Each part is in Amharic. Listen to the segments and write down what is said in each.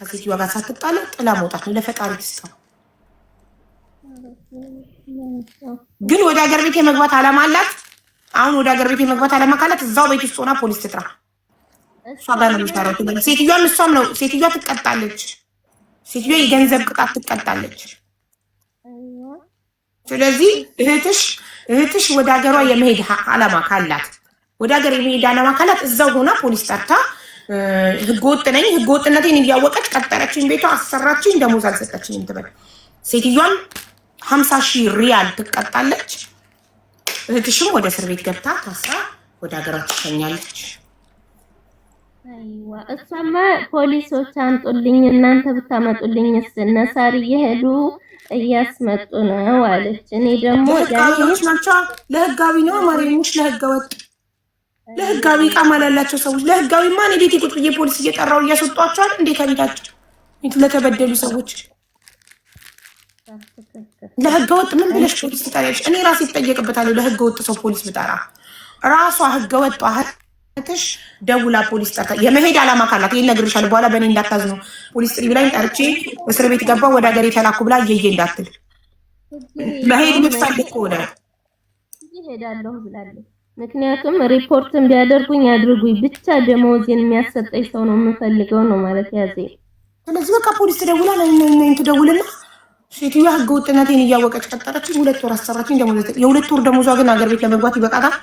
ከሴትዮዋ ጋር ሳትጣላ ጥላ መውጣት ነው። ለፈጣሪ ትስጣው። ግን ወደ ሀገር ቤት የመግባት አላማ አላት። አሁን ወደ ሀገር ቤት የመግባት አላማ ካላት እዛው ቤት ውስጥ ሆና ፖሊስ ትጥራ። እሷ ጋር ነው የሚሰራው። ሴትዮዋም እሷም ነው። ሴትዮዋ ትቀጣለች። ሴትዮዋ የገንዘብ ቅጣት ትቀጣለች። ስለዚህ እህትሽ ወደ ሀገሯ የመሄድ አላማ ካላት ወደ ሀገር የመሄድ አላማ ካላት እዛው ሆና ፖሊስ ጠርታ ህገወጥ ነኝ ህገወጥነቴን እያወቀች ቀጠረችኝ፣ ቤቷ አሰራችኝ፣ ደሞዝ አልሰጠችኝም ትበል። ሴትዮዋም 50,000 ሪያል ትቀጣለች። እህትሽም ወደ እስር ቤት ገብታ ታስራ ወደ ሀገሯ ትሸኛለች። አይዋ እሷማ ፖሊሶች አንጡልኝ እናንተ ብታመጡልኝስ እነሳር እየሄዱ እያስመጡ ነው አለች። እኔ ደግሞ ለህጋዊዎች ናቸው። ለህጋዊ ነው ማሪሙሽ ለህገወጥ ለህጋዊ ቃማ ላላቸው ሰዎች ለህጋዊ ማን ቤት ቁጭ ብዬ ፖሊስ እየጠራው እያስወጧቸዋል። እንዴት አልታቸው ለተበደሉ ሰዎች ለህገወጥ ምን ብለሽ ፖሊስ ትጠሪያለሽ? እኔ ራሴ እጠየቅበታለሁ። ለህገወጥ ሰው ፖሊስ ብጠራ ራሷ ህገወጥ እህትሽ ደውላ ፖሊስ ጠርታ የመሄድ አላማ ካላት ይሄን ነግርሻለሁ። በኋላ በእኔ እንዳታዝኑ ፖሊስ ጥሪ ብላኝ ጠርቼ እስር ቤት ገባ ወደ ሀገር የተላኩ ብላ እየየ እንዳትል መሄድ የምትፈልግ ከሆነ ይሄዳለሁ ብላለች። ምክንያቱም ሪፖርትን ቢያደርጉኝ አድርጉኝ ብቻ ደሞዜን የሚያሰጠኝ ሰው ነው የምፈልገው ነው ማለት ያዘ። ስለዚህ በቃ ፖሊስ ትደውላ ትደውልና ሴትዮዋ ህገወጥነቴን እያወቀች ቀጠረችኝ። 2 ወር አሰራችኝ። የሁለት ወር ደሞዟ ግን ሀገር ቤት ለመግባት ይበቃታል።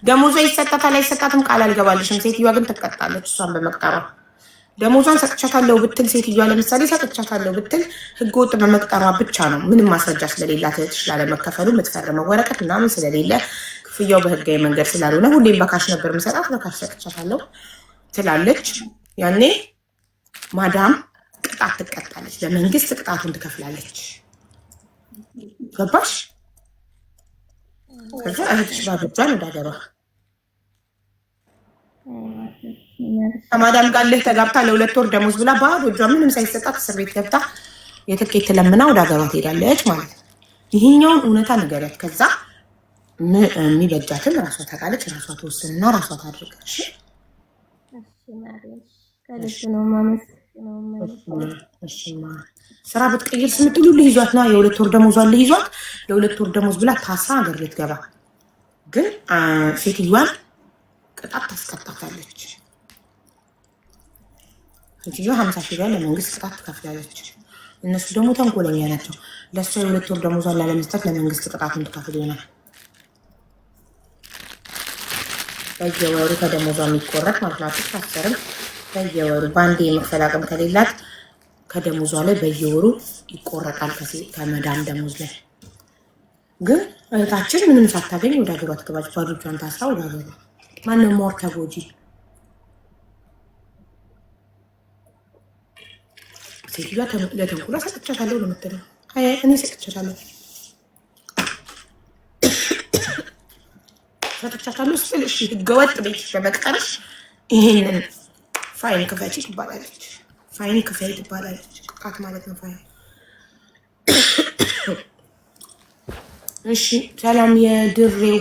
ደሞዟ ይሰጣታል አይሰጣትም ቃል አልገባልሽም። ሴትዮዋ ግን ትቀጣለች። እሷን በመቅጠሯ ደሞዟን ሰጥቻታለሁ ብትል ሴትዮዋ ለምሳሌ ሰጥቻታለሁ ብትል ህገወጥ በመቅጠሯ ብቻ ነው። ምንም ማስረጃ ስለሌላት እህትሽ ላለመከፈሉ የምትፈርመው ወረቀት ምናምን ስለሌለ ክፍያው በህጋዊ መንገድ ስላልሆነ ሁሌም በካሽ ነበር የምሰጣት። በካሽ ሰጥቻታለሁ ትላለች። ያኔ ማዳም ቅጣት ትቀጣለች። በመንግስት ቅጣቱን ትከፍላለች። ገባሽ? ከዛ እህትሽ ባብጇን ወዳደሯ ከማዳም ጋር ልህ ተጋብታ ለ2 ወር ደሞዝ ብላ ባዶ እጇ ምንም ሳይሰጣት እስር ቤት ገብታ የትኬት ለምና ወደ ሀገሯ ትሄዳለች ማለት ነው። ይሄኛውን እውነታ ንገሪያት። ከዛ የሚበጃትን ራሷ ታውቃለች። ራሷ ተወስንና ራሷ ታድርገሽ። ስራ ብትቀይር ስምትሉ ልይዟት ና የ2 ወር ደሞዟን ልይዟት ለ2 ወር ደሞዝ ብላ ታስራ ሀገር ቤት ገባ። ግን ሴትዮዋን ቅጣት ታስቀጣታለች። ሴትዮዋ 50,000 ለመንግስት ቅጣት ትከፍላለች። እነሱ ደግሞ ተንኮለኛ ናቸው። ለእሷ የ2 ወር ደሞዟን ላለመስጠት ለመንግስት ቅጣቱን ትከፍል ይሆናል። በየወሩ ከደሞዟ የሚቆረጥ ማለት ነው። አትታሰርም። በየወሩ ባንዴ የመክፈል አቅም ከሌላት ከደሞዟ ላይ በየወሩ ይቆረጣል ከመዳም ደሞዝ ላይ። ግን እህታችን ምንም ሳታገኝ ወደ ሀገሯ ትገባች። ባዶ እጇን ታስራ ወደ ሀገሯ። ማንም ሞር ተጎጂ ሴትዮዋ ለተንኩላ ሰጥቻታለሁ ነው የምትለው። እኔ ሰጥቻታለሁ ስል እሺ ህገወጥ ቤት በመቅጠርሽ ይሄንን ፋይን ክፈቺ ትባላለች። ፋይን ክፈይ ትባላለች። ቅጣት ማለት ነው ፋይን። እሺ ሰላም የድሬው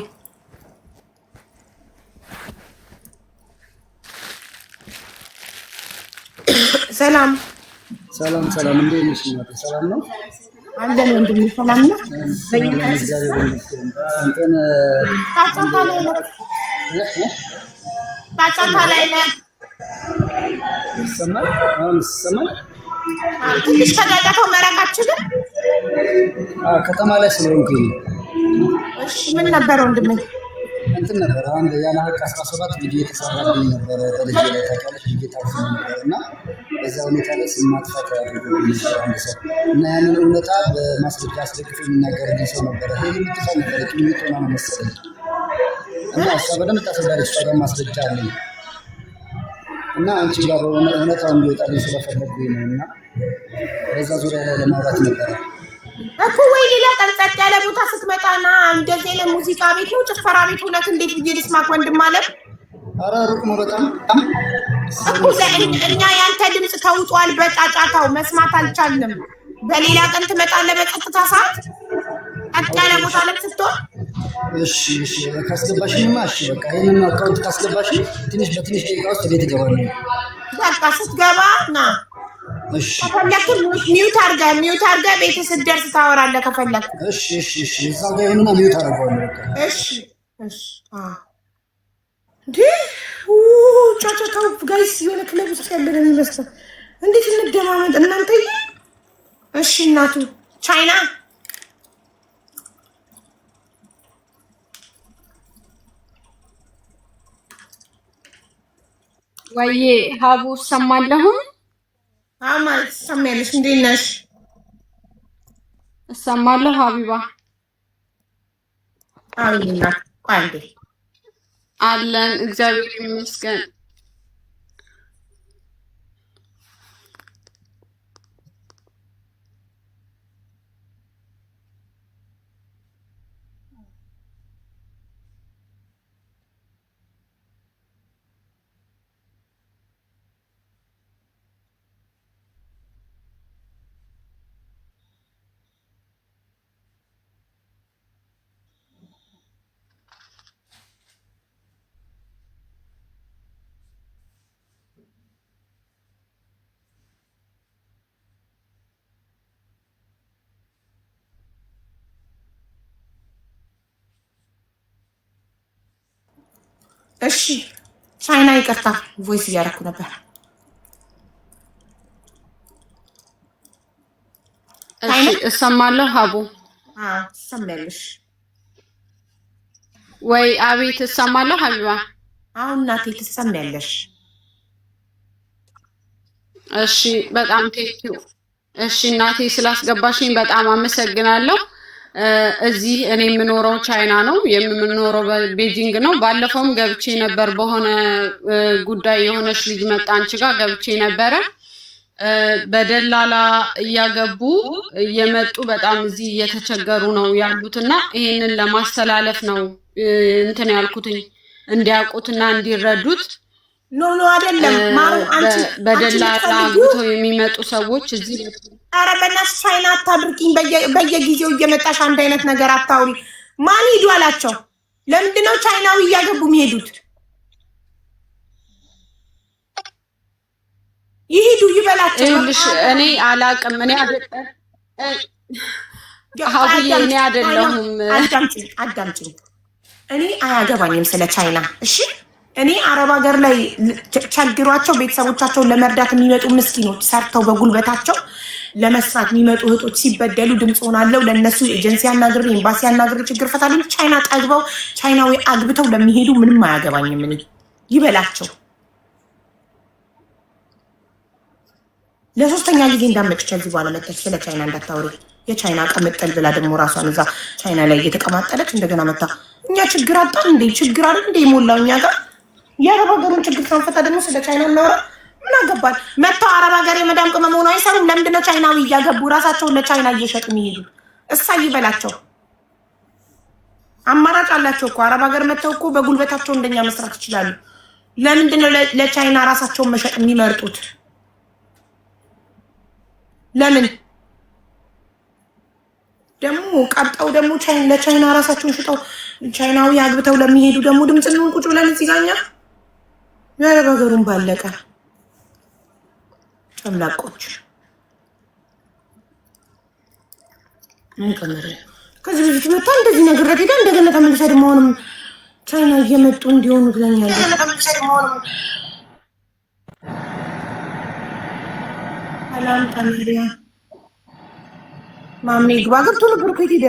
ሰላም እንዴት ነሽ? ሰላም ነው አለን ወንድሜ። ሰላም ነው ታጫታ ላይ ነው ይሰማል። ትንሽ ተጋጋተው መረቃችን ከተማ ላይ ስለሆንኩኝ። እሺ ምን ነበር ወንድሜ? እንትን ነበር አንድ ያለ ሀቅ 17 ቪዲዮ የተሰራልኝ ነበር በልጅ ላይ ታውቂያለሽ። ቪዲዮ ታውቂ ነበር እና በዛ ሁኔታ ላይ ስም ማጥፋት ያደረገው አንድ ሰው እና ያንን እውነታ በማስረጃ አስደግፎ የሚናገርልኝ ሰው ነበረ። ይሄ የምትፋል ነበር ጭሚት ሆና ነው መሰለኝ እና እሷ በደንብ ታስረዳለች። እሷ ጋር ማስረጃ አለኝ እና አንቺ ጋር እውነታው እንዲወጣልኝ ስለፈለጉኝ ነው እና በዛ ዙሪያ ላይ ለማውራት ነበረ እኮ። ወይ ሌላ ጠንጸጥ ያለ ቦታ ስትመጣና እንደዚህ አይነት ሙዚቃ ቤት ነው ጭፈራ ቤት ሁለት እንዴት ብዬ ልስማክ ወንድም አለ። ኧረ ሩቅ ነው በጣም እኮ እኛ ያንተ ድምፅ ተውጧል። በጫጫታው መስማት አልቻልንም። በሌላ ቀን ትመጣለህ በቀጥታ ሰዓት ጠጥ ያለ ቦታ ላይ ስትሆን። እሺ ካስገባሽኝማ እሺ በቃ ይሄንን አካውንት ካስገባሽ ትንሽ በትንሽ ደቂቃ ውስጥ ቤት እገባለሁ። በቃ ስትገባ ና እሺ ከፈለክ ሚውት አድርጋ ቤት ስትደርስ ታወራለህ ከፈለክ። እሺ እሺ እሺ እዛው ጋር ይሁንና ሚውት አደርገዋለሁ። እሺ እሺ እንዴ ጫጫታው ጋይስ የሆነ ክለብ ውስጥ ያለ ነው የሚመስለው። እንዴት እንደማመጥ እናንተ። እሺ እናቱ ቻይና ወይዬ ሀቡ እሰማለሁ። ማለት ትሰሚያለሽ? እንዴት ነሽ? እሰማለሁ ሀቢባ አዊና ቋንዴ አለን እግዚአብሔር ይመስገን። እሺ ቻይና ይቅርታ ቮይስ እያደረኩ ነበር። እሺ እሰማለሁ ሀቡ። ትሰሚያለሽ ወይ? አቤት እሰማለሁ ሀቢባ። አሁን እናቴ ትሰሚያለሽ? እሺ በጣም ቴንኪው። እሺ እናቴ ስላስገባሽኝ በጣም አመሰግናለሁ። እዚህ እኔ የምኖረው ቻይና ነው፣ የምኖረው በቤጂንግ ነው። ባለፈውም ገብቼ ነበር በሆነ ጉዳይ የሆነች ልጅ መጣ አንቺ ጋር ገብቼ ነበረ። በደላላ እያገቡ እየመጡ በጣም እዚህ እየተቸገሩ ነው ያሉትና ይሄንን ለማስተላለፍ ነው እንትን ያልኩትኝ እንዲያውቁትና እንዲረዱት። ኖ አይደለም ማሩ አንቺ በደላላ አግብተው የሚመጡ ሰዎች እዚህ። ኧረ በእናትሽ ቻይና አታድርቂኝ። በየጊዜው እየመጣሽ አንድ አይነት ነገር አታውሪ። ማን ሂዱ አላቸው? ለምንድን ነው ቻይናዊ እያገቡ የሚሄዱት? ይሄዱ ይበላቸው። ይኸውልሽ እኔ አላቅም። እኔ ሀቡዬ እኔ አይደለሁም። አዳምጪኝ። እኔ አያገባኝም ስለ ቻይና። እሺ እኔ አረብ ሀገር ላይ ቸግሯቸው ቤተሰቦቻቸውን ለመርዳት የሚመጡ ምስኪኖች ሰርተው በጉልበታቸው ለመስራት የሚመጡ እህቶች ሲበደሉ ድምፅ ሆናለሁ። ለእነሱ ኤጀንሲ አናግሬ ኤምባሲ አናግሬ ችግር ፈታለሁ። ቻይና ጠግበው ቻይናዊ አግብተው ለሚሄዱ ምንም አያገባኝም። እኔ ይበላቸው። ለሶስተኛ ጊዜ እንዳመጭ ከዚህ በኋላ መጣች ስለ ቻይና እንዳታወሪ። የቻይና ቀምጠል ብላ ደግሞ ራሷን እዛ ቻይና ላይ እየተቀማጠለች እንደገና መጣ። እኛ ችግር አጣን እንዴ? ችግር አይደል እንዴ የሞላው እኛ ጋር? የአረብ ሀገሩን ችግር ሳንፈታ ደግሞ ስለ ቻይና እናወራ? ምን አገባል? መጥተው አረብ ሀገር የመዳም ቅመም ሆነው አይሰሩም? ለምንድነው ቻይናዊ እያገቡ ራሳቸውን ለቻይና እየሸጡ የሚሄዱ? እሳይ ይበላቸው። አማራጭ አላቸው እኮ አረብ ሀገር መጥተው እኮ በጉልበታቸው እንደኛ መስራት ይችላሉ። ለምንድነው ለቻይና ራሳቸውን መሸጥ የሚመርጡት? ለምን ደግሞ ቀብጠው ደግሞ ለቻይና ራሳቸውን ሽጠው ቻይናዊ አግብተው ለሚሄዱ ደግሞ ድምፅ እንሆን ቁጭ ብለን እዚህ ጋር እኛ የአረብ ሀገሩን ባለቀ ጨምላቆች አይቀመረ ከዚህ በፊት መጣ እንደዚህ ነገር ሄዳ እንደገና ተመልሳ ደግሞ አሁንም ቻይና እየመጡ እንዲሆኑ ብለኛለች። ሰላም ተመሪያ ማሜ ግባ ገብቶ ነበር እኮ የት ሄደ?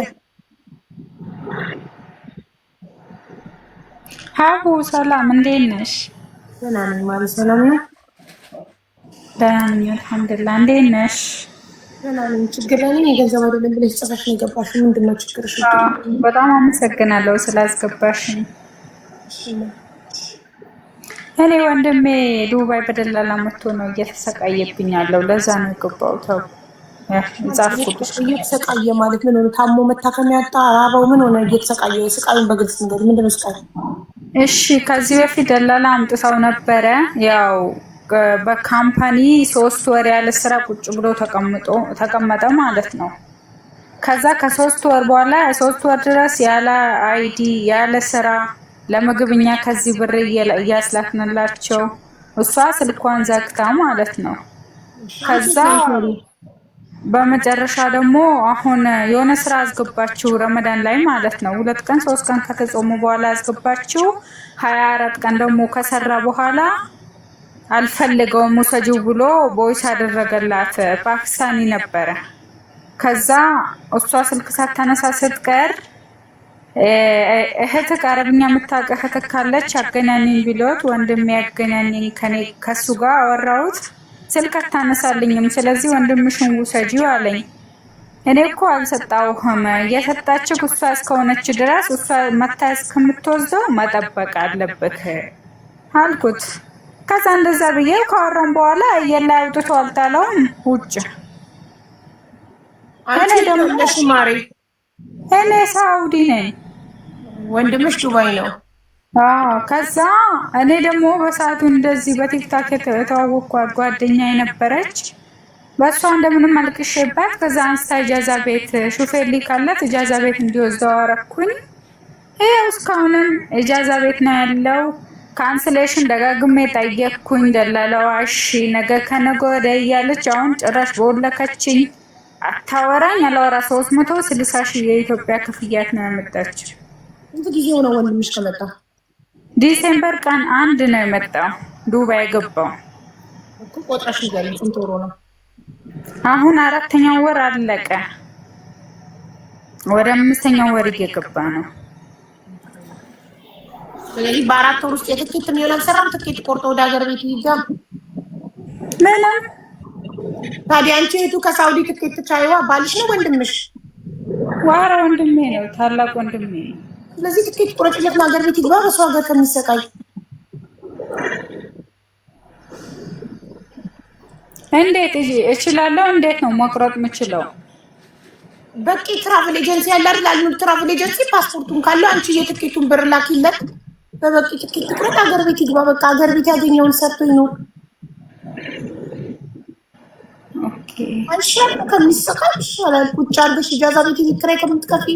ሀቡ ሰላም፣ እንዴት ነሽ? ደህና ነኝ ማለት ሰላም ነው። ደህና ነኝ አልሐምዱሊላህ። እንዴት ነሽ? ደህና ነኝ። ችግር ላይ ነኝ። የገንዘብ አይደለም ብለሽ ጽፈሽ ነው የገባሽው። ምንድን ነው ችግርሽ? በጣም አመሰግናለሁ ስላስገባሽኝ። እኔ ወንድሜ ዱባይ በደላላ መጥቶ ነው እየተሰቃየብኝ ያለው። ለዛ ነው የገባሁት። ጻፍኩልሽ። እየተሰቃየ ማለት ምን ሆነ? ታሞ መታከሚያ ያጣ ራበው ምን ሆነ? እየተሰቃየ ስቃዩን በግልጽ ነገር ምንድን ነው ስቃዩ? እሺ ከዚህ በፊት ደላላ አምጥተው ነበረ። ያው በካምፓኒ 3 ወር ያለ ስራ ቁጭ ብሎ ተቀመጠ ማለት ነው። ከዛ ከ3 ወር በኋላ 3 ወር ድረስ ያለ አይዲ ያለ ስራ ለምግብኛ ከዚህ ብር እያስላክንላቸው እሷ ስልኳን ዘግታ ማለት ነው። ከዛ በመጨረሻ ደግሞ አሁን የሆነ ስራ አስገባችሁ ረመዳን ላይ ማለት ነው። 2 ቀን 3 ቀን ከተጾሙ በኋላ አስገባችሁ 24 ቀን ደግሞ ከሰራ በኋላ አልፈልገውም ውሰጂው ብሎ ቦይስ አደረገላት። ፓኪስታኒ ነበረ። ከዛ እሷ ስልክ ሳታነሳ ስትቀር እህት አረብኛ የምታውቅ እህት ካለች አገናኝኝ ቢሎት ወንድሜ ያገናኝኝ ከሱ ጋር አወራሁት። ስልክ አታነሳልኝም። ስለዚህ ወንድምሽን ውሰጂው አለኝ። እኔ እኮ አልሰጣሁህም። የሰጣችሁ እሷ እስከሆነች ድረስ እሷ መታ እስከምትወስደው መጠበቅ አለብህ አልኩት። ከዛ እንደዛ ብዬ ካወራን በኋላ የላ አውጥቶ አልጣለውም ውጭ። አንቺ ደግሞ ማሪ እኔ ሳውዲ ነኝ፣ ወንድምሽ ዱባይ ነው። ከዛ እኔ ደግሞ በሰዓቱ እንደዚህ በቲክታክ የተዋወቅኳት ጓደኛ የነበረች በእሷ እንደምንም አልቅሼባት ከዛ አንስታ ኢጃዛ ቤት ሹፌር ሊካለት ኢጃዛ ቤት እንዲወስደው አደረኩኝ። ይኸው እስካሁንም ኢጃዛ ቤት ነው ያለው። ካንስሌሽን ደጋግሜ ጠየቅኩኝ። ደላላዋ እሺ ነገ ከነገ ወዲያ እያለች አሁን ጭራሽ በወለከችኝ። አታወራኝ አላወራ 360 ሺህ የኢትዮጵያ ክፍያት ነው ያመጣችው። እንት ጊዜ ሆነ ወንድምሽ ከመጣ ዲሴምበር ቀን 1 ነው የመጣው ዱባይ ገባው እኮ ቆጥረሽ ይገርም ስንት ወር ነው? አሁን 4ኛው ወር አለቀ። ወደ 5ኛው ወር እየገባ ነው። ስለዚህ በ4 ወር ውስጥ የትኬት የሚሆን አልሰራም። ትኬት ቆርጦ ወደ ሀገር ቤት ይገባ ምንም። ታዲያ አንቺ እህቱ ከሳውዲ ትኬት ቻይዋ ባልሽ ነው ወንድምሽ? ዋራ ወንድሜ ነው፣ ታላቅ ወንድሜ ነው። ስለዚህ ትኬት ቆርጭለት ሀገር ቤት ይገባ በሰው ሀገር ከሚሰቃይ። እንዴት እችላለሁ? እንዴት ነው መቁረጥ የምችለው? በቂ ትራቭል ኤጀንሲ ያለ አይደል? አልኑ ትራቭል ኤጀንሲ ፓስፖርቱን ካለው አንቺ የትኬቱን ብር ላኪለት። በበቂ ትኬት ትቁረጥ ሀገር ቤት ይግባ። በቃ ሀገር ቤት ያገኘውን ሰርቶ ይኖር። ኦኬ አንሻል ከሚሰቃይ ይሻላል። ቁጭ አድርገሽ ኢጃዛ ቤት ይክራይ ከምትከፊ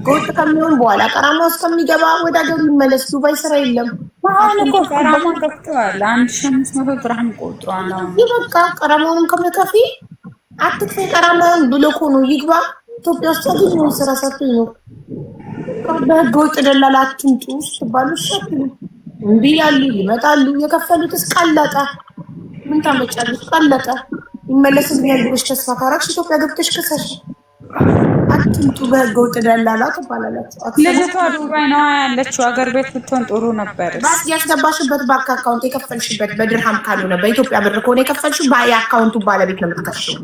ጎጥ ከሚሆን በኋላ ቀራማ ውስጥ ከሚገባ ወደ ሀገሩ ይመለስ። ዱባይ ስራ የለም። አሁን እኮ ቀራማ ከፍተዋል። 1500 ድርሃም ቆጥሯል። በቃ ቀራማውን ከመከፊ አትክፈይ። ቀራማውን ብሎ እኮ ነው ይግባ። ኢትዮጵያ ውስጥ ያገኘውን ስራ ሰርቶ ይኖር። በህገ ወጥ ደላላ አትምጡ ስትባሉ ሸክሉ እምቢ ያሉ ይመጣሉ። የከፈሉትስ ቀለጠ። ምን ታመጫለሽ? ቀለጠ። ይመለስልኛል ብለሽ ተስፋ ካረግሽ ኢትዮጵያ ገብተሽ ከሰሽ አትምጡ። በህገ ወጥ ደላላ ትባላላችሁ። ልጅቷ ዱባይ ነው ያለችው። ሀገር ቤት ብትሆን ጥሩ ነበር። ባስ ያስገባሽበት ባንክ አካውንት የከፈልሽበት በድርሃም ካልሆነ በኢትዮጵያ ብር ከሆነ የከፈልሽው የአካውንቱ ባለቤት ነው የምትከፍሺው።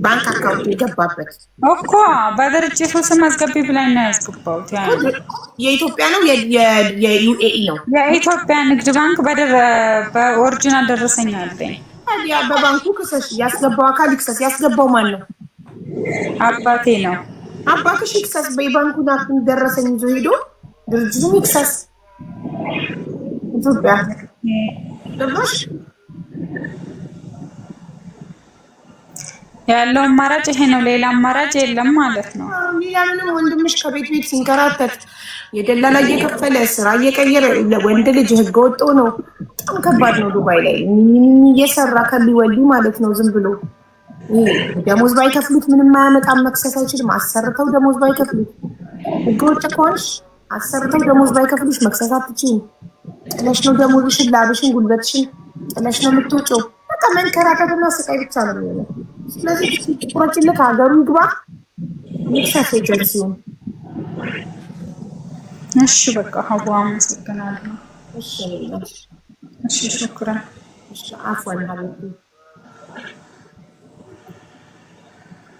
ባንክ አካውንቱ የገባበት እኮ በድርጅቱ ስም አስገቢ ብላኝ ነው ያስገባሁት። የኢትዮጵያ ነው የዩኤኢ ነው? የኢትዮጵያ ንግድ ባንክ በኦሪጂናል ደረሰኝ አለኝ። ታዲያ በባንኩ ክሰሽ። ያስገባው አካል ይክሰስ። ያስገባው ማን ነው? አባቴ ነው። አባትሽ ይክሰስ። በባንኩ ደረሰኝ ይዞ ሄዶ ድርጅቱ ይክሰስ። ኢትዮጵያ ደባሽ ያለው አማራጭ ይሄ ነው። ሌላ አማራጭ የለም ማለት ነው። ሌላ ምንም። ወንድምሽ ከቤት ቤት ሲንከራተት የደላላ እየከፈለ ስራ እየቀየረ ወንድ ልጅ ህገ ወጥ ነው። በጣም ከባድ ነው። ዱባይ ላይ እየሰራ ከሊወልዱ ማለት ነው። ዝም ብሎ ደሞዝ ባይከፍሉት ምንም አያመጣም። መክሰስ አይችልም። አሰርተው ደሞዝ ባይከፍሉት ህገ ወጥ ከሆንሽ አሰርተው ደሞዝ ባይከፍሉሽ መክሰስ አትችይም። ጥለሽ ነው ደሞዝሽን፣ ላብሽን፣ ጉልበትሽን ጥለሽ ነው የምትወጪው። በቃ መንከራተትና ስቃይ ብቻ ነው የሚሆነው። ስለዚህ ቁራጭነት ሀገሩ ይግባ። ይክሰስ ኤጀንሲውን። እሺ በቃ ሀዋ አመሰግናለሁ። እሺ ሹክራን። አፍዋን ሀቢብቲ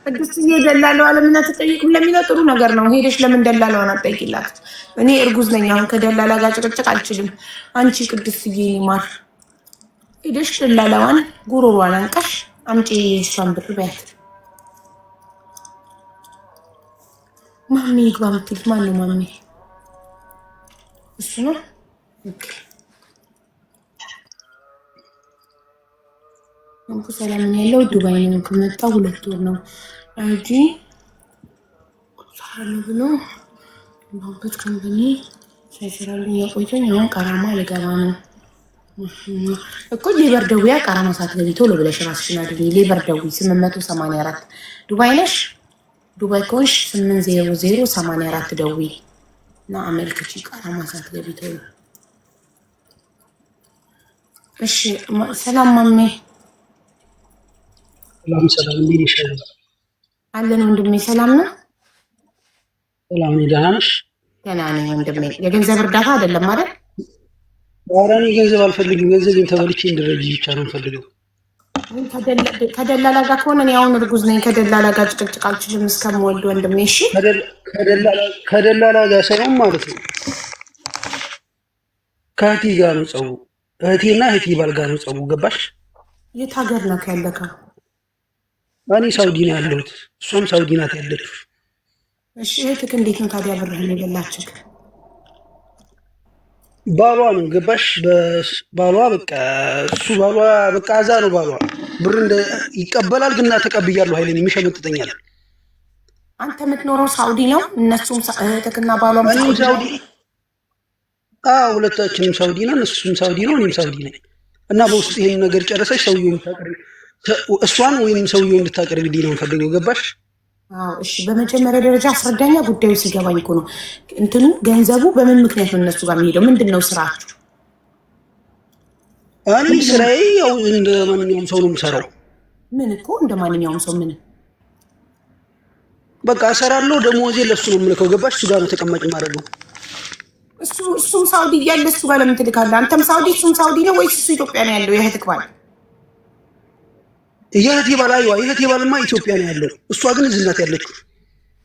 ቅድስትዬ ደላላዋ ለምን አትጠይቅም ለሚለው ጥሩ ነገር ነው። ሄደሽ ለምን ደላላዋን አትጠይቂላት? እኔ እርጉዝ ነኝ። አሁን ከደላላ ጋር ጭቅጭቅ አልችልም። አንቺ ቅድስትዬ ይማር ሄደሽ ደላላዋን ጉሮሯን አንቀሽ አምጪ እሷን ብር በያት። ማሚ ይግባ የምትል ማን ነው? ማሚ እሱ ነው። እንኩ ሰላም ያለው ዱባይ ነው። ከመጣ 2 ወር ነው እንጂ ሳሉ ብሎ ባንበት ካምፓኒ ሳይሰራልኝ ያቆየኝ። አሁን ቀራማ ልገባ ነው። እኮ ሌበር ደውያ ቃራማ ሳትገቢ ቶሎ ብለሽ ራስሽን አድርጊ። ሌበር ደዊ 884 ዱባይ ነሽ? ዱባይ ከሆንሽ 80084 ደዊ እና አመልክቺ ቃራማ ሳትገቢ ቶሎ። እሺ ሰላም ማሜ። ሰላም እንዴት ነሽ? አለን ወንድሜ ሰላም ነው? ሰላም ነኝ። ደህና ነሽ? ደህና ነኝ ወንድሜ። የገንዘብ እርዳታ አይደለም አይደል? ኧረ እኔ ገንዘብ አልፈልግም። ገንዘቤን ተበልቼ እንድረጅ ብቻ ነው የምፈልገው። ከደላላ ጋር ከሆነ እኔ አሁን እርጉዝ ነኝ። ከደላላ ጋር ጭቅጭቅ አልችልም እስከምወልድ ወንድሜ። እሺ ከደላላ ጋር ሳይሆን ማለት ነው ከእህቴ ጋር ነው ጸቡ። እህቴና እህቴ ባል ጋር ነው ጸቡ። ገባሽ? የት ሀገር ነው ያለከው? እኔ ሳውዲ ነው ያለሁት፣ እሷም ሳውዲ ናት ያለችው። እሺ እህትክ እንዴት ነው ታዲያ ብርህን የበላችክ? ባሏ ነው ገባሽ? ባሏ በቃ እሱ ባሏ በቃ አዛ ነው ባሏ። ብር እንደ ይቀበላል ግን ተቀብያለሁ ኃይሌን የሚሸመጥጠኛል። አንተ የምትኖረው ሳውዲ ነው? እነሱም እህትክና ባሏም ሳውዲ? አዎ ሁለታችንም ሳውዲ ነን። እሱም ሳውዲ ነው እኔም ሳውዲ ነኝ። እና በውስጥ ይሄን ነገር ጨረሰች ሰውየው እንድታቀርብ እሷን ወይም ሰውየው እንድታቀርብልኝ ነው የምፈልገው። ገባሽ? አዎ እሺ። በመጀመሪያ ደረጃ አስረዳኛ። ጉዳዩ ሲገባኝ እኮ ነው። እንትኑ ገንዘቡ በምን ምክንያት ነው እነሱ ጋር የሚሄደው? ምንድን ነው ስራችሁ? እኔ ስራዬ ያው እንደ ማንኛውም ሰው ነው የምሰራው። ምን እኮ እንደ ማንኛውም ሰው ምን በቃ እሰራለሁ። ደሞዜ ለሱ ነው የምልከው። ገባሽ? እሱ ጋር ነው ተቀማጭ ማድረግ ነው። እሱም ሳውዲ እያለ እሱ ጋር ለምን ትልካለህ? አንተም ሳውዲ እሱም ሳውዲ ነው ወይስ እሱ ኢትዮጵያ ነው ያለው? የእህትክ ባል? የእህቴ ባል አይዋ፣ የእህቴ ባልማ ኢትዮጵያ ነው ያለው። እሷ ግን እዚህ ናት ያለችው።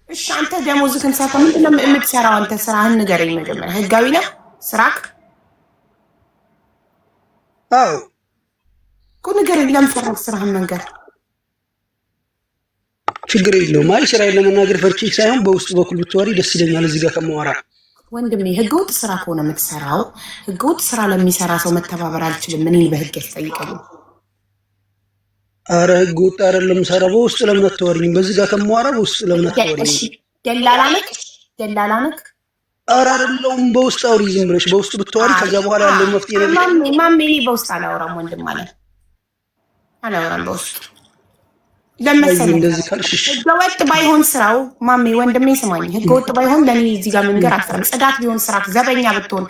እሺ አንተ ደሞዝህን ሳታ ምንድን ነው የምትሰራው? አንተ ስራህን ንገረኝ መጀመሪያ። ህጋዊ ነው ስራክ? አዎ እኮ ንገረኝ። ለምሰራው ስራህን መንገር ችግር የለውም። አይ ስራዬን ለመናገር ፈርቼ ሳይሆን በውስጥ በኩል ብትወሪ ደስ ይለኛል እዚህ ጋር ከማወራ። ወንድሜ ህገወጥ ስራ ከሆነ የምትሰራው ህገወጥ ስራ ለሚሰራ ሰው መተባበር አልችልም። እኔን በህግ ያስጠይቀኝ። አረ ህግ ወጥ አይደለም ሰራ። በውስጥ ለምን አትወሪኝ? በዚህ ጋር ከማወራ በውስጥ ለምን አትወሪኝ? እሺ ደላላ ነክ? አረ አይደለሁም። በውስጥ አውሪ ዝም ብለሽ በውስጥ ብትወሪ ከዛ በኋላ ያለው መፍትሄ ነው። ማሜ እኔ በውስጥ አላወራም ወንድም ማለት አላወራም በውስጥ ለመሰለኝ እንደዚህ ካልሽ ህገወጥ ባይሆን ስራው ማሜ ወንድሜ ስማኝ፣ ህገወጥ ባይሆን ለኔ እዚህ ጋር መንገር አትፈርም። ጽዳት ቢሆን ስራ፣ ዘበኛ ብትሆን፣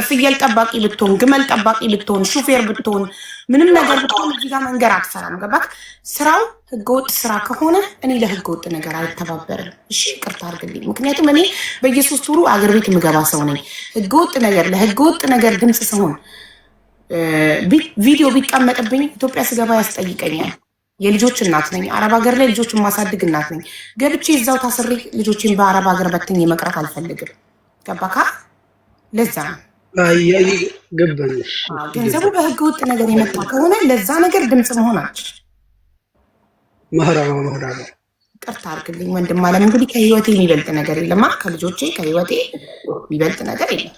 ፍየል ጠባቂ ብትሆን፣ ግመል ጠባቂ ብትሆን፣ ሹፌር ብትሆን፣ ምንም ነገር ብትሆን እዚህ ጋር መንገር አትፈራም። ገባክ? ስራው ህገወጥ ስራ ከሆነ እኔ ለህገወጥ ነገር አልተባበርም። እሺ ይቅርታ አድርግልኝ። ምክንያቱም እኔ በየሶስት ወሩ አገር ቤት የምገባ ሰው ነኝ። ህገወጥ ነገር ለህገወጥ ነገር ድምፅ ስሆን ቪዲዮ ቢቀመጥብኝ ኢትዮጵያ ስገባ ያስጠይቀኛል። የልጆች እናት ነኝ። አረብ ሀገር ላይ ልጆችን ማሳድግ እናት ነኝ። ገብቼ እዛው ታስሬ ልጆችን በአረብ ሀገር በትኝ መቅረት አልፈልግም። ገባካ? ለዛ ነው ገባሽ። ገንዘቡ በህገ ወጥ ነገር የመጣ ከሆነ ለዛ ነገር ድምፅ መሆን አልችል። መህራባ ቅርታ አድርግልኝ ወንድም አለም። እንግዲህ ከህይወቴ የሚበልጥ ነገር የለማ። ከልጆቼ ከህይወቴ የሚበልጥ ነገር የለም።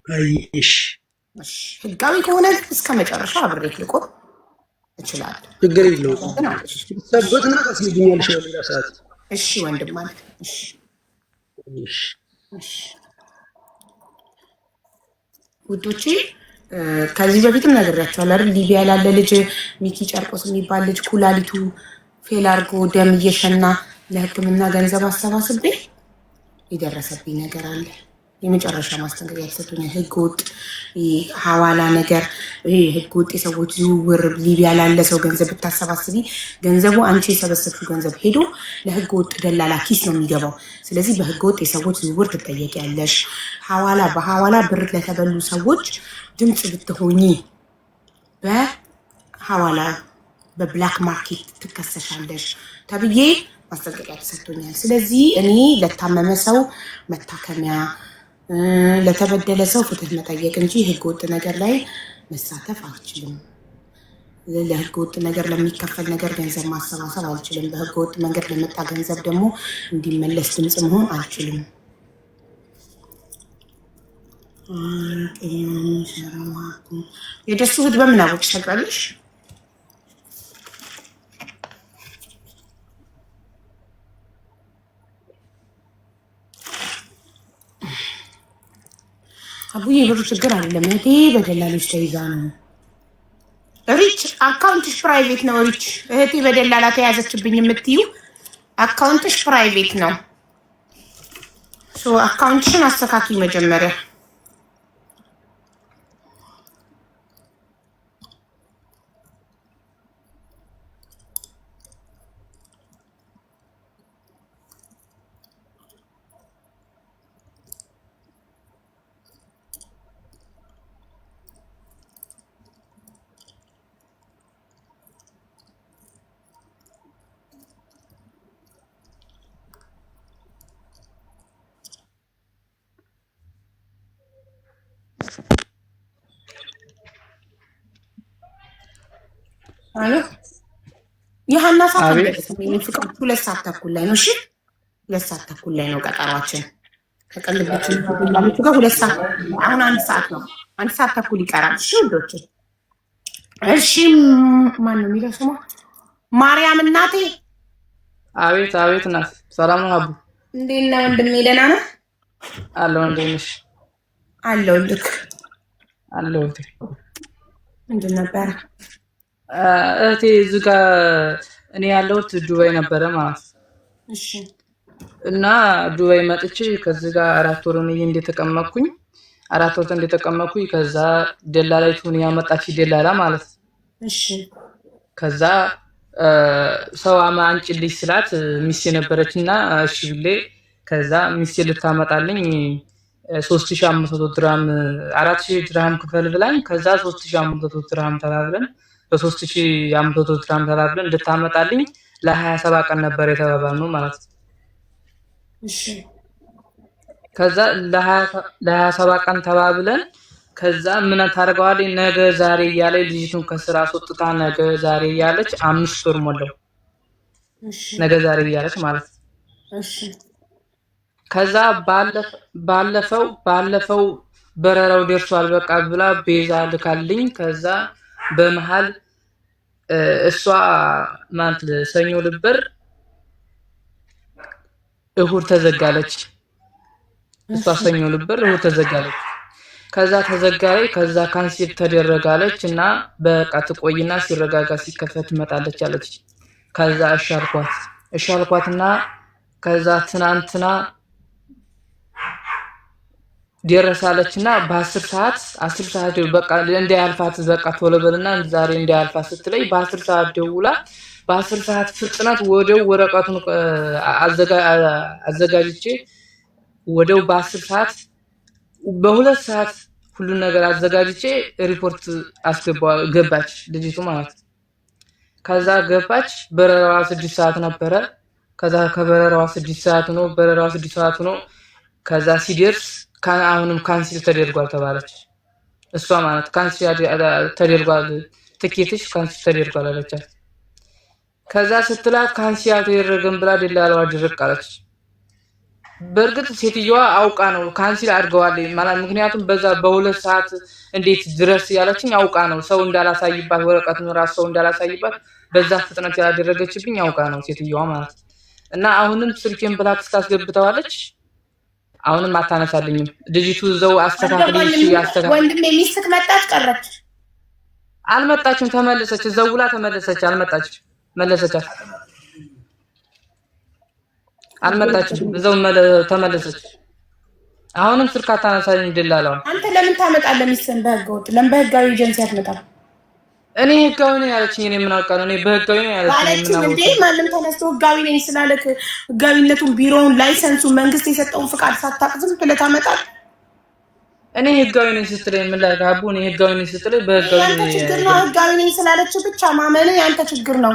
አይሽ ህጋዊ ከሆነ እስከ መጨረሻ አብሬክ ልቆም እችላለሁ። ችግር የለውም። ሰበትና ታስይኛለሽ ሌላ ሰዓት። እሺ ወንድም ማለት እሺ። ውዶቼ ከዚህ በፊትም ነግሬያቸዋለሁ አይደል? ሊቢያ ላለ ልጅ ሚኪ ጨርቆስ የሚባል ልጅ ኩላሊቱ ፌል አድርጎ ደም እየሸና ለሕክምና ገንዘብ አሰባስቤ የደረሰብኝ ነገር አለ። የመጨረሻ ማስጠንቀቂያ ተሰጥቶኛል። ህገወጥ ሐዋላ ነገር፣ ህገወጥ የሰዎች ዝውውር፣ ሊቢያ ላለ ሰው ገንዘብ ብታሰባስቢ ገንዘቡ አንቺ የሰበሰብሽው ገንዘብ ሄዶ ለህገወጥ ደላላ ኪስ ነው የሚገባው። ስለዚህ በህገወጥ የሰዎች ዝውውር ትጠየቂያለሽ። በሐዋላ ብር ለተበሉ ሰዎች ድምፅ ብትሆኚ በሐዋላ በብላክ ማርኬት ትከሰሻለሽ ተብዬ ማስጠንቀቂያ ተሰጥቶኛል። ስለዚህ እኔ ለታመመ ሰው መታከሚያ፣ ለተበደለ ሰው ፍትህ መጠየቅ እንጂ ህገወጥ ነገር ላይ መሳተፍ አልችልም። ለህገወጥ ነገር ለሚከፈል ነገር ገንዘብ ማሰባሰብ አልችልም። በህገወጥ መንገድ ለመጣ ገንዘብ ደግሞ እንዲመለስ ድምፅ መሆን አልችልም። የደሱ እህት በምን አወቅሽ ታውቂያለሽ? አቡዬ ብሩ ችግር አይደለም እህቴ፣ በደላሎች ተይዛ ነው። ሪች አካውንትሽ ፕራይቬት ነው። ሪች እህቴ በደላላ ተያዘችብኝ የምትዩ አካውንትሽ ፕራይቬት ነው። ሶ አካውንትሽን አስተካኪ መጀመሪያ። አሎ የሀና ሰዓት ፍቅር 2 ሰዓት ተኩል ላይ ነው። እሺ 2 ሰዓት ተኩል ላይ ነው ቀጠሯችን። ከቀልባችን ሁላችሁ ጋር 2 ሰዓት አሁን 1 ሰዓት ነው። 1 ሰዓት ተኩል ይቀራል። እሺ ወዶች እሺ ማን ነው የሚለው ስሟ? ማርያም እናቴ። አቤት አቤት ናት። ሰላም ነው አቡ? እንዴት ነህ ወንድሜ? ደህና ነህ? አለሁ። እንዴት ነሽ? አለሁልህ። አለሁልህ። ምንድን ነበረ እህቴ እዚህ ጋር እኔ ያለሁት ዱባይ ነበረ ማለት። እሺ እና ዱባይ መጥቼ ከዚህ ጋር 4 ወር ነው እንደተቀመጥኩኝ 4 ወር እንደተቀመጥኩኝ ከዛ ደላላይቱን ያመጣች ደላላ ማለት። እሺ ከዛ ሰው አንጭልኝ ስላት ሚስቴ ነበረችና እሺ ብሌ ከዛ ሚስቴ ልታመጣልኝ 3500 ድርሃም 4000 ድርሃም ክፈል ብላኝ ከዛ 3500 ድርሃም ተባብለን በ3500 ድርሃም ተባብለን ልታመጣልኝ ለ27 ቀን ነበር የተባባልነው ማለት ነው። እሺ ከዛ ለ27 ቀን ተባብለን ከዛ ምን ታደርገዋለች ነገ ዛሬ እያለች ልጅቱን ከስራ አስወጥታ ነገ ዛሬ እያለች 5 ወር ሞላው። እሺ ነገ ዛሬ እያለች ማለት ነው። እሺ ከዛ ባለፈው በረራው ደርሷል በቃ ብላ ቤዛ ልካልኝ ከዛ በመሃል እሷ ማለት ሰኞ ልበር እሁድ ተዘጋለች። እሷ ሰኞ ልበር እሁድ ተዘጋለች። ከዛ ተዘጋለች ከዛ ካንሲል ተደረጋለች እና በቃ ትቆይና ሲረጋጋ ሲከፈት ትመጣለች አለች። ከዛ እሻልኳትና ከዛ ትናንትና ደረሳለችና በ10 ሰዓት በቃ እንዳያልፋት በቃ ቶሎ በልና ዛሬ እንዳያልፋት ስትለይ በ10 ሰዓት ደውላ በ10 ሰዓት ፍጥነት ወደው ወረቀቱን አዘጋጅቼ ወደው በ10 ሰዓት በ2 ሰዓት ሁሉ ነገር አዘጋጅቼ ሪፖርት ገባች ልጅቱ ማለት። ከዛ ገባች በረራዋ 6 ሰዓት ነበረ። ከዛ ከበረራዋ 6 ሰዓት ነው በረራዋ 6 ሰዓት ነው። ከዛ ሲደርስ አሁንም ካንሲል ተደርጓል ተባለች። እሷ ማለት ካንሲል ተደርጓል ትኬትሽ ካንሲል ተደርጓል አለቻት። ከዛ ስትላት ካንሲል አልተደረገም ብላ ደላላዋ ድርቅ አለች። በእርግጥ ሴትዮዋ አውቃ ነው ካንሲል አድርገዋል ማለት ምክንያቱም በዛ በ2 ሰዓት እንዴት ድረስ ያለችኝ አውቃ ነው ሰው እንዳላሳይባት ወረቀቱን ራስ ሰው እንዳላሳይባት በዛ ፍጥነት ያደረገችብኝ አውቃ ነው ሴትዮዋ ማለት። እና አሁንም ስልኬን ብላክ ታስገብተዋለች። አሁንም አታነሳልኝም ልጅቱ ዘው አስተካክለሽ ወንድሜ ሚስትክ መጣች ቀረች? አልመጣችም ተመለሰች። ዘውላ ተመለሰች አልመጣችም መለሰቻት አልመጣችም ዘው ተመለሰች። አሁንም ስልክ አታነሳልኝ ደላላው። አንተ ለምን ታመጣለህ ሚስትን በህገወጥ? ለምን በህጋዊ ኤጀንሲ አትመጣም? እኔ ህጋዊ ነኝ ያለችኝ እኔ ምን አውቃለሁ? እኔ በህጋዊ ነኝ ያለችኝ እንዴ ማንም ተነስቶ ህጋዊ ነኝ ስላለክ ህጋዊነቱን ቢሮውን ላይሰንሱን መንግስት የሰጠውን ፍቃድ ሳታውቅ ዝም ብለህ ታመጣለህ? እኔ ህጋዊ ነኝ ስትለኝ ምን ላድርግ አቡ? እኔ ህጋዊ ነኝ ስትለኝ በህጋዊ ነኝ ችግር ነው። ህጋዊ ነኝ ስላለች ብቻ ማመን ያንተ ችግር ነው